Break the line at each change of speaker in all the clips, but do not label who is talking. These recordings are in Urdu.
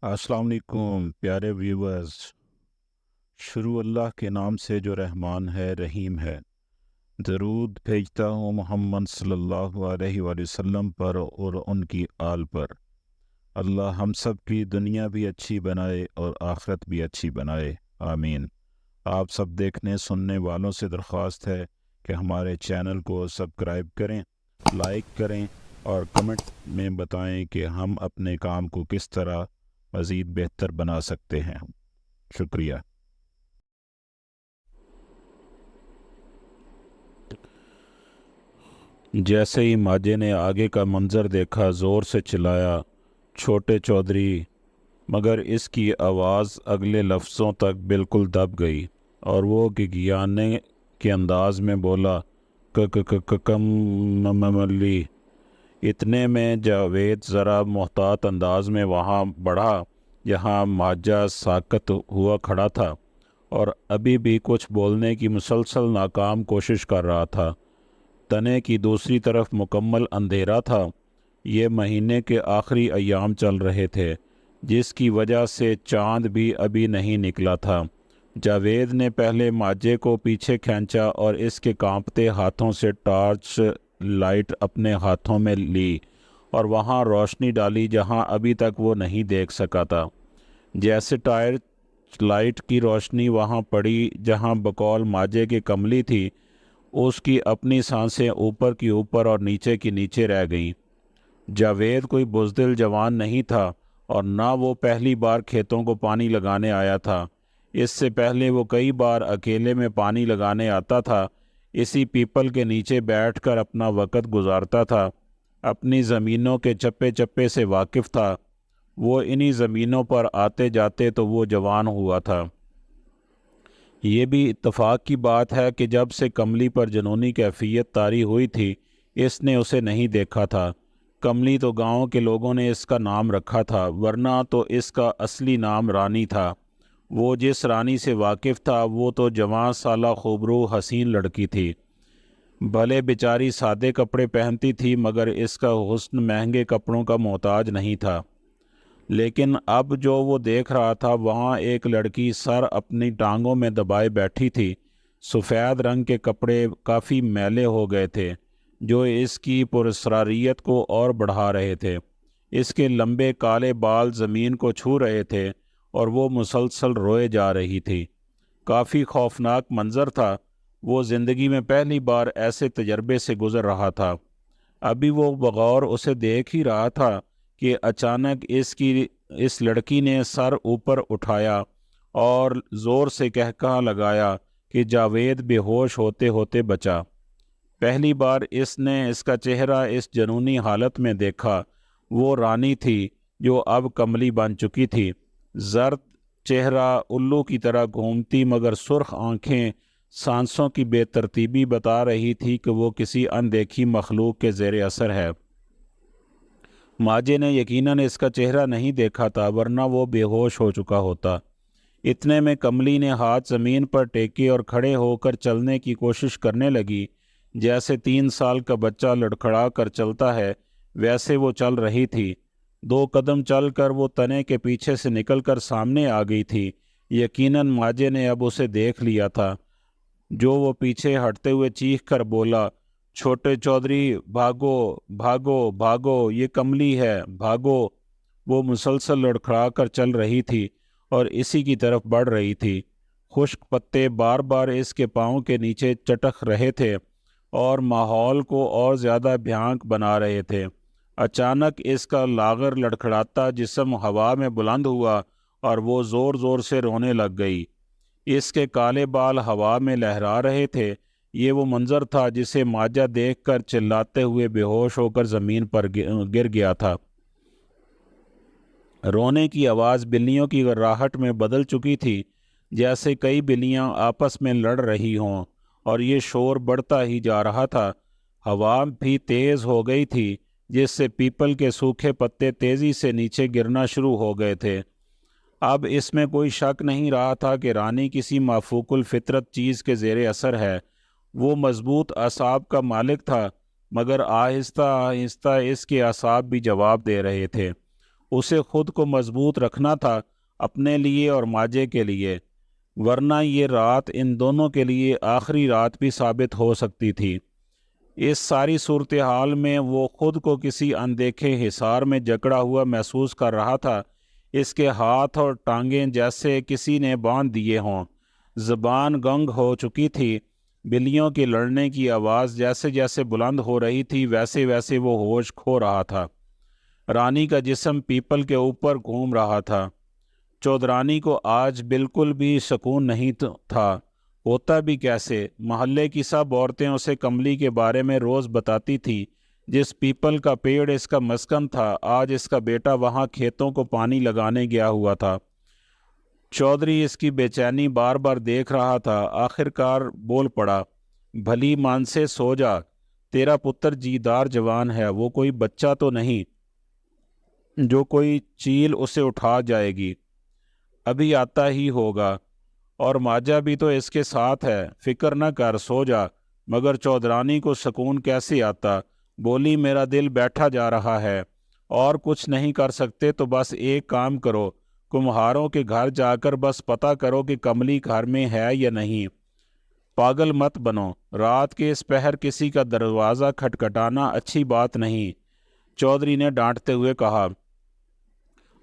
السلام علیکم پیارے ویورز۔ شروع اللہ کے نام سے جو رحمان ہے رحیم ہے۔ درود بھیجتا ہوں محمد صلی اللہ علیہ وآلہ وسلم پر اور ان کی آل پر۔ اللہ ہم سب کی دنیا بھی اچھی بنائے اور آخرت بھی اچھی بنائے، آمین۔ آپ سب دیکھنے سننے والوں سے درخواست ہے کہ ہمارے چینل کو سبسکرائب کریں، لائک کریں اور کمنٹ میں بتائیں کہ ہم اپنے کام کو کس طرح مزید بہتر بنا سکتے ہیں۔ شکریہ۔ جیسے ہی ماجے نے آگے کا منظر دیکھا زور سے چلایا، چھوٹے چودھری، مگر اس کی آواز اگلے لفظوں تک بالکل دب گئی اور وہ گگیانے کے انداز میں بولا، کملی۔ اتنے میں جاوید ذرا محتاط انداز میں وہاں بڑھا جہاں ماجہ ساکت ہوا کھڑا تھا اور ابھی بھی کچھ بولنے کی مسلسل ناکام کوشش کر رہا تھا۔ تنے کی دوسری طرف مکمل اندھیرا تھا۔ یہ مہینے کے آخری ایام چل رہے تھے، جس کی وجہ سے چاند بھی ابھی نہیں نکلا تھا۔ جاوید نے پہلے ماجے کو پیچھے کھینچا اور اس کے کانپتے ہاتھوں سے ٹارچ لائٹ اپنے ہاتھوں میں لی اور وہاں روشنی ڈالی جہاں ابھی تک وہ نہیں دیکھ سکا تھا۔ جیسے ٹارچ لائٹ کی روشنی وہاں پڑی جہاں بقول ماجے کے کملی تھی، اس کی اپنی سانسیں اوپر کی اوپر اور نیچے کی نیچے رہ گئیں۔ جاوید کوئی بزدل جوان نہیں تھا اور نہ وہ پہلی بار کھیتوں کو پانی لگانے آیا تھا۔ اس سے پہلے وہ کئی بار اکیلے میں پانی لگانے آتا تھا، اسی پیپل کے نیچے بیٹھ کر اپنا وقت گزارتا تھا، اپنی زمینوں کے چپے چپے سے واقف تھا۔ وہ انہی زمینوں پر آتے جاتے تو وہ جوان ہوا تھا۔ یہ بھی اتفاق کی بات ہے کہ جب سے کملی پر جنونی کیفیت طاری ہوئی تھی، اس نے اسے نہیں دیکھا تھا۔ کملی تو گاؤں کے لوگوں نے اس کا نام رکھا تھا، ورنہ تو اس کا اصلی نام رانی تھا۔ وہ جس رانی سے واقف تھا وہ تو جوان سالہ خوبرو حسین لڑکی تھی۔ بھلے بیچاری سادے کپڑے پہنتی تھی مگر اس کا حسن مہنگے کپڑوں کا محتاج نہیں تھا۔ لیکن اب جو وہ دیکھ رہا تھا وہاں ایک لڑکی سر اپنی ٹانگوں میں دبائے بیٹھی تھی۔ سفید رنگ کے کپڑے کافی میلے ہو گئے تھے جو اس کی پراسراریت کو اور بڑھا رہے تھے۔ اس کے لمبے کالے بال زمین کو چھو رہے تھے اور وہ مسلسل روئے جا رہی تھی۔ کافی خوفناک منظر تھا۔ وہ زندگی میں پہلی بار ایسے تجربے سے گزر رہا تھا۔ ابھی وہ بغور اسے دیکھ ہی رہا تھا کہ اچانک اس لڑکی نے سر اوپر اٹھایا اور زور سے کہکہا لگایا کہ جاوید بے ہوش ہوتے ہوتے بچا۔ پہلی بار اس نے اس کا چہرہ اس جنونی حالت میں دیکھا۔ وہ رانی تھی جو اب کملی بن چکی تھی۔ زرد چہرہ الو کی طرح گھومتی مگر سرخ آنکھیں سانسوں کی بے ترتیبی بتا رہی تھی کہ وہ کسی اندیکھی مخلوق کے زیر اثر ہے۔ ماجے نے یقیناً اس کا چہرہ نہیں دیکھا تھا ورنہ وہ بے ہوش ہو چکا ہوتا۔ اتنے میں کملی نے ہاتھ زمین پر ٹیکے اور کھڑے ہو کر چلنے کی کوشش کرنے لگی۔ جیسے 3 سال کا بچہ لڑکھڑا کر چلتا ہے ویسے وہ چل رہی تھی۔ 2 قدم چل کر وہ تنے کے پیچھے سے نکل کر سامنے آ گئی تھی۔ یقیناً ماجے نے اب اسے دیکھ لیا تھا، جو وہ پیچھے ہٹتے ہوئے چیخ کر بولا، چھوٹے چودھری بھاگو بھاگو بھاگو، یہ کملی ہے، بھاگو۔ وہ مسلسل لڑکھڑا کر چل رہی تھی اور اسی کی طرف بڑھ رہی تھی۔ خشک پتے بار بار اس کے پاؤں کے نیچے چٹک رہے تھے اور ماحول کو اور زیادہ بھیانک بنا رہے تھے۔ اچانک اس کا لاغر لڑکھڑاتا جسم ہوا میں بلند ہوا اور وہ زور زور سے رونے لگ گئی۔ اس کے کالے بال ہوا میں لہرا رہے تھے۔ یہ وہ منظر تھا جسے ماجہ دیکھ کر چلاتے ہوئے بے ہوش ہو کر زمین پر گر گیا تھا۔ رونے کی آواز بلیوں کی گھرراہٹ میں بدل چکی تھی، جیسے کئی بلیاں آپس میں لڑ رہی ہوں، اور یہ شور بڑھتا ہی جا رہا تھا۔ ہوا بھی تیز ہو گئی تھی جس سے پیپل کے سوکھے پتے تیزی سے نیچے گرنا شروع ہو گئے تھے۔ اب اس میں کوئی شک نہیں رہا تھا کہ رانی کسی مافوق الفطرت چیز کے زیر اثر ہے۔ وہ مضبوط اعصاب کا مالک تھا، مگر آہستہ آہستہ اس کے اعصاب بھی جواب دے رہے تھے۔ اسے خود کو مضبوط رکھنا تھا، اپنے لیے اور ماجے کے لیے، ورنہ یہ رات ان دونوں کے لیے آخری رات بھی ثابت ہو سکتی تھی۔ اس ساری صورتحال میں وہ خود کو کسی اندیکھے حصار میں جکڑا ہوا محسوس کر رہا تھا۔ اس کے ہاتھ اور ٹانگیں جیسے کسی نے باندھ دیے ہوں، زبان گنگ ہو چکی تھی، بلیوں کے لڑنے کی آواز جیسے جیسے بلند ہو رہی تھی ویسے ویسے وہ ہوش کھو رہا تھا۔ رانی کا جسم پیپل کے اوپر گھوم رہا تھا۔ چودرانی کو آج بالکل بھی سکون نہیں تھا، ہوتا بھی کیسے؟ محلے کی سب عورتیں اسے کملی کے بارے میں روز بتاتی تھی۔ جس پیپل کا پیڑ اس کا مسکن تھا، آج اس کا بیٹا وہاں کھیتوں کو پانی لگانے گیا ہوا تھا۔ چودھری اس کی بے چینی بار بار دیکھ رہا تھا۔ آخر کار بول پڑا، بھلی مان سے سو جا، تیرا پتر جیدار جوان ہے، وہ کوئی بچہ تو نہیں جو کوئی چیل اسے اٹھا جائے گی، ابھی آتا ہی ہوگا، اور ماجا بھی تو اس کے ساتھ ہے، فکر نہ کر، سو جا۔ مگر چودرانی کو سکون کیسے آتا؟ بولی، میرا دل بیٹھا جا رہا ہے، اور کچھ نہیں کر سکتے تو بس ایک کام کرو، کمہاروں کے گھر جا کر بس پتہ کرو کہ کملی گھر میں ہے یا نہیں۔ پاگل مت بنو، رات کے اس پہر کسی کا دروازہ کھٹکھٹانا اچھی بات نہیں، چودھری نے ڈانٹتے ہوئے کہا۔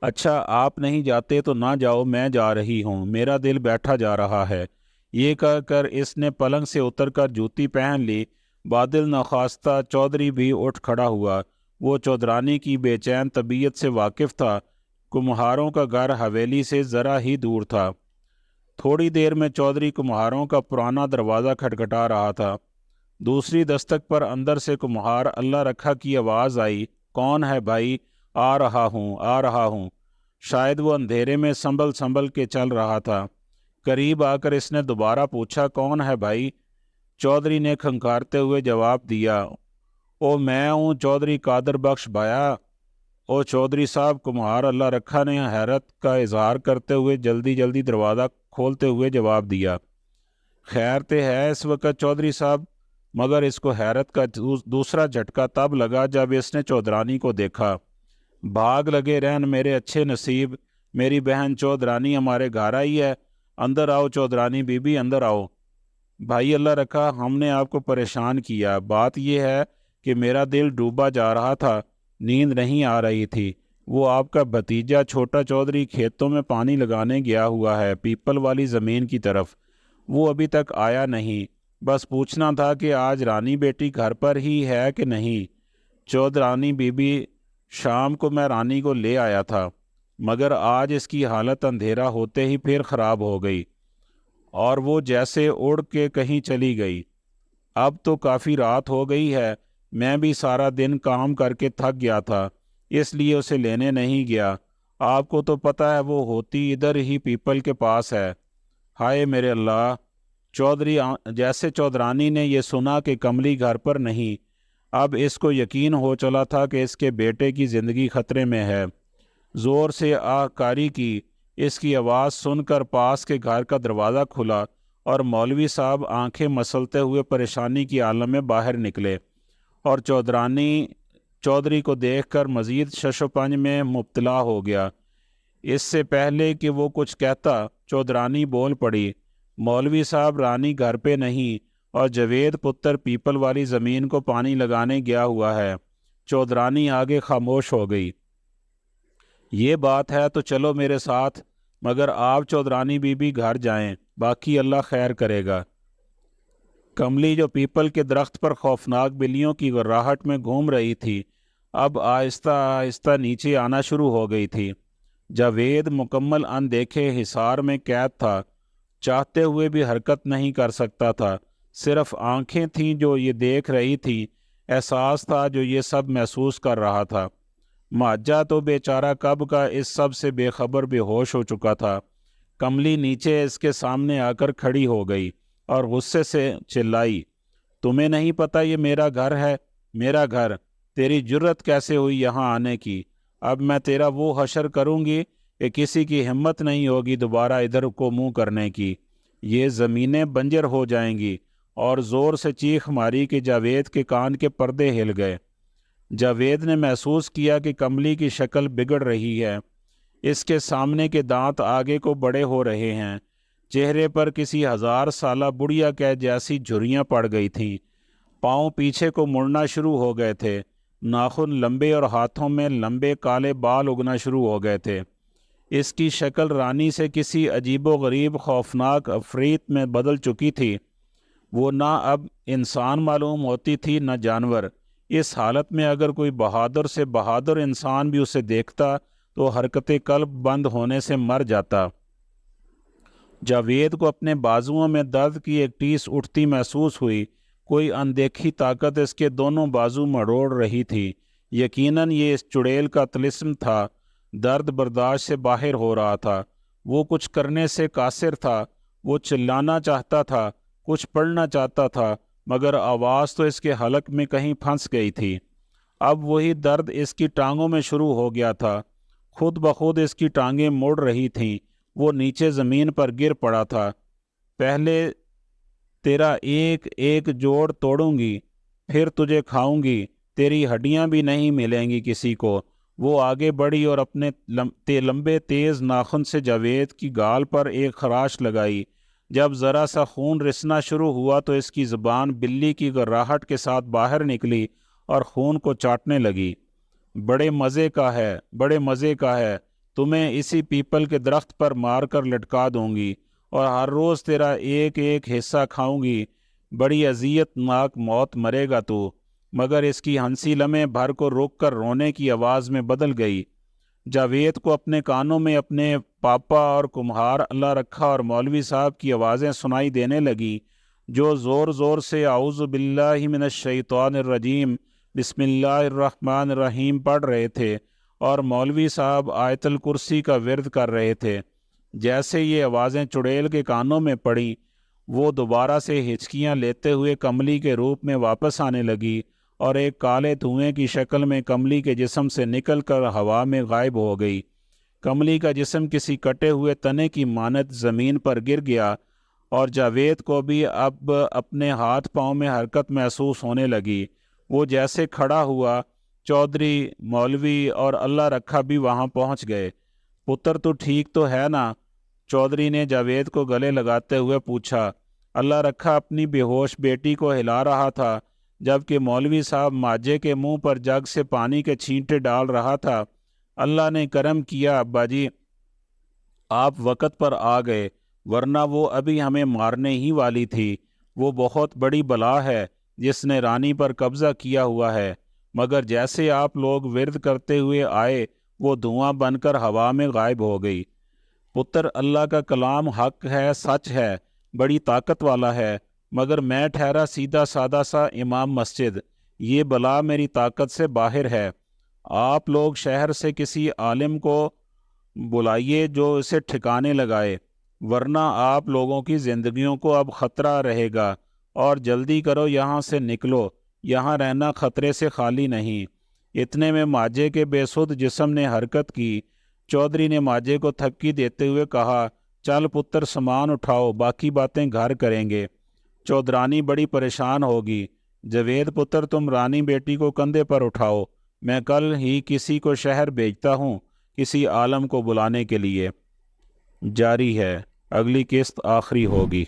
اچھا، آپ نہیں جاتے تو نہ جاؤ، میں جا رہی ہوں، میرا دل بیٹھا جا رہا ہے۔ یہ کہہ کر اس نے پلنگ سے اتر کر جوتی پہن لی۔ بادل نخواستہ چودھری بھی اٹھ کھڑا ہوا۔ وہ چودرانی کی بے چین طبیعت سے واقف تھا۔ کمہاروں کا گھر حویلی سے ذرا ہی دور تھا۔ تھوڑی دیر میں چودھری کمہاروں کا پرانا دروازہ کھٹکھٹا رہا تھا۔ دوسری دستک پر اندر سے کمہار اللہ رکھا کی آواز آئی، کون ہے بھائی؟ آ رہا ہوں، آ رہا ہوں۔ شاید وہ اندھیرے میں سنبھل سنبھل کے چل رہا تھا۔ قریب آ کر اس نے دوبارہ پوچھا، کون ہے بھائی؟ چودھری نے کھنکارتے ہوئے جواب دیا، او میں ہوں چودھری قادر بخش بھایا۔ او چودھری صاحب، کمہار اللہ رکھا نے حیرت کا اظہار کرتے ہوئے جلدی جلدی دروازہ کھولتے ہوئے جواب دیا۔ خیر تے ہے اس وقت چودھری صاحب، مگر اس کو حیرت کا دوسرا جھٹکا تب لگا جب اس نے چودرانی کو دیکھا۔ بھاگ لگے رہن میرے اچھے نصیب، میری بہن چودرانی ہمارے گھر آئی ہے، اندر آؤ چودرانی بی بی، اندر آؤ۔ بھائی اللہ رکھا، ہم نے آپ کو پریشان کیا، بات یہ ہے کہ میرا دل ڈوبا جا رہا تھا، نیند نہیں آ رہی تھی۔ وہ آپ کا بھتیجا چھوٹا چودھری کھیتوں میں پانی لگانے گیا ہوا ہے، پیپل والی زمین کی طرف، وہ ابھی تک آیا نہیں، بس پوچھنا تھا کہ آج رانی بیٹی گھر پر ہی ہے کہ نہیں۔ چودرانی بی بی، شام کو میں رانی کو لے آیا تھا، مگر آج اس کی حالت اندھیرا ہوتے ہی پھر خراب ہو گئی، اور وہ جیسے اڑ کے کہیں چلی گئی۔ اب تو کافی رات ہو گئی ہے، میں بھی سارا دن کام کر کے تھک گیا تھا، اس لیے اسے لینے نہیں گیا۔ آپ کو تو پتہ ہے وہ ہوتی ادھر ہی پیپل کے پاس ہے۔ ہائے میرے اللہ! چودھری جیسے چودرانی نے یہ سنا کہ کملی گھر پر نہیں، اب اس کو یقین ہو چلا تھا کہ اس کے بیٹے کی زندگی خطرے میں ہے۔ زور سے آہ کاری کی۔ اس کی آواز سن کر پاس کے گھر کا دروازہ کھلا اور مولوی صاحب آنکھیں مسلتے ہوئے پریشانی کی عالم میں باہر نکلے، اور چودھری کو دیکھ کر مزید شش و پنج میں مبتلا ہو گیا۔ اس سے پہلے کہ وہ کچھ کہتا، چودرانی بول پڑی، مولوی صاحب رانی گھر پہ نہیں، اور جاوید پتر پیپل والی زمین کو پانی لگانے گیا ہوا ہے۔ چودرانی آگے خاموش ہو گئی۔ یہ بات ہے تو چلو میرے ساتھ، مگر آپ چودرانی بی بی گھر جائیں، باقی اللہ خیر کرے گا۔ کملی جو پیپل کے درخت پر خوفناک بلیوں کی غراہٹ میں گھوم رہی تھی، اب آہستہ آہستہ نیچے آنا شروع ہو گئی تھی۔ جاوید مکمل اندیکھے حصار میں قید تھا، چاہتے ہوئے بھی حرکت نہیں کر سکتا تھا، صرف آنکھیں تھیں جو یہ دیکھ رہی تھی، احساس تھا جو یہ سب محسوس کر رہا تھا۔ ماجا تو بیچارہ کب کا اس سب سے بے خبر بے ہوش ہو چکا تھا۔ کملی نیچے اس کے سامنے آ کر کھڑی ہو گئی اور غصے سے چلائی، تمہیں نہیں پتہ یہ میرا گھر ہے؟ میرا گھر؟ تیری جرت کیسے ہوئی یہاں آنے کی؟ اب میں تیرا وہ حشر کروں گی کہ کسی کی ہمت نہیں ہوگی دوبارہ ادھر کو منہ کرنے کی، یہ زمینیں بنجر ہو جائیں گی۔ اور زور سے چیخ ماری کہ جاوید کے کان کے پردے ہل گئے۔ جاوید نے محسوس کیا کہ کملی کی شکل بگڑ رہی ہے، اس کے سامنے کے دانت آگے کو بڑے ہو رہے ہیں، چہرے پر کسی 1000 سالہ بڑھیا کے جیسی جھریاں پڑ گئی تھیں، پاؤں پیچھے کو مڑنا شروع ہو گئے تھے، ناخن لمبے اور ہاتھوں میں لمبے کالے بال اگنا شروع ہو گئے تھے۔ اس کی شکل رانی سے کسی عجیب و غریب خوفناک عفریت میں بدل چکی تھی، وہ نہ اب انسان معلوم ہوتی تھی نہ جانور۔ اس حالت میں اگر کوئی بہادر سے بہادر انسان بھی اسے دیکھتا تو حرکت قلب بند ہونے سے مر جاتا۔ جاوید کو اپنے بازوؤں میں درد کی ایک ٹیس اٹھتی محسوس ہوئی، کوئی اندیکھی طاقت اس کے دونوں بازو مروڑ رہی تھی۔ یقیناً یہ اس چڑیل کا طلسم تھا، درد برداشت سے باہر ہو رہا تھا، وہ کچھ کرنے سے قاصر تھا، وہ چلانا چاہتا تھا، کچھ پڑھنا چاہتا تھا، مگر آواز تو اس کے حلق میں کہیں پھنس گئی تھی۔ اب وہی درد اس کی ٹانگوں میں شروع ہو گیا تھا، خود بخود اس کی ٹانگیں مڑ رہی تھیں، وہ نیچے زمین پر گر پڑا تھا۔ پہلے تیرا ایک ایک جوڑ توڑوں گی، پھر تجھے کھاؤں گی، تیری ہڈیاں بھی نہیں ملیں گی کسی کو۔ وہ آگے بڑھی اور اپنے لمبے تیز ناخن سے جاوید کی گال پر ایک خراش لگائی۔ جب ذرا سا خون رسنا شروع ہوا تو اس کی زبان بلی کی گراہٹ کے ساتھ باہر نکلی اور خون کو چاٹنے لگی۔ بڑے مزے کا ہے، بڑے مزے کا ہے، تمہیں اسی پیپل کے درخت پر مار کر لٹکا دوں گی اور ہر روز تیرا ایک ایک حصہ کھاؤں گی، بڑی اذیت ناک موت مرے گا تو۔ مگر اس کی ہنسی لمحے بھر کو روک کر رونے کی آواز میں بدل گئی۔ جاوید کو اپنے کانوں میں اپنے پاپا اور کمہار اللہ رکھا اور مولوی صاحب کی آوازیں سنائی دینے لگیں، جو زور زور سے اعوذ باللہ من الشیطان الرجیم بسم اللہ الرحمن الرحیم پڑھ رہے تھے، اور مولوی صاحب آیت الکرسی کا ورد کر رہے تھے۔ جیسے یہ آوازیں چڑیل کے کانوں میں پڑیں، وہ دوبارہ سے ہچکیاں لیتے ہوئے کملی کے روپ میں واپس آنے لگی اور ایک کالے دھوئیں کی شکل میں کملی کے جسم سے نکل کر ہوا میں غائب ہو گئی۔ کملی کا جسم کسی کٹے ہوئے تنے کی مانند زمین پر گر گیا اور جاوید کو بھی اب اپنے ہاتھ پاؤں میں حرکت محسوس ہونے لگی۔ وہ جیسے کھڑا ہوا، چودھری، مولوی اور اللہ رکھا بھی وہاں پہنچ گئے۔ پتر تو ٹھیک تو ہے نا؟ چودھری نے جاوید کو گلے لگاتے ہوئے پوچھا۔ اللہ رکھا اپنی بے ہوش بیٹی کو ہلا رہا تھا، جبکہ مولوی صاحب ماجے کے منہ پر جگ سے پانی کے چھینٹے ڈال رہا تھا۔ اللہ نے کرم کیا ابا جی، آپ وقت پر آ گئے، ورنہ وہ ابھی ہمیں مارنے ہی والی تھی۔ وہ بہت بڑی بلا ہے جس نے رانی پر قبضہ کیا ہوا ہے، مگر جیسے آپ لوگ ورد کرتے ہوئے آئے وہ دھواں بن کر ہوا میں غائب ہو گئی۔ پتر، اللہ کا کلام حق ہے، سچ ہے، بڑی طاقت والا ہے، مگر میں ٹھہرا سیدھا سادہ سا امام مسجد، یہ بلا میری طاقت سے باہر ہے۔ آپ لوگ شہر سے کسی عالم کو بلائیے جو اسے ٹھکانے لگائے، ورنہ آپ لوگوں کی زندگیوں کو اب خطرہ رہے گا، اور جلدی کرو، یہاں سے نکلو، یہاں رہنا خطرے سے خالی نہیں۔ اتنے میں ماجے کے بے سدھ جسم نے حرکت کی۔ چودھری نے ماجے کو تھپکی دیتے ہوئے کہا، چل پتر، سامان اٹھاؤ، باقی باتیں گھر کریں گے۔ چودھرانی بڑی پریشان ہوگی۔ جاوید پتر، تم رانی بیٹی کو کندھے پر اٹھاؤ، میں کل ہی کسی کو شہر بھیجتا ہوں کسی عالم کو بلانے کے لیے۔ جاری ہے، اگلی قسط آخری ہوگی۔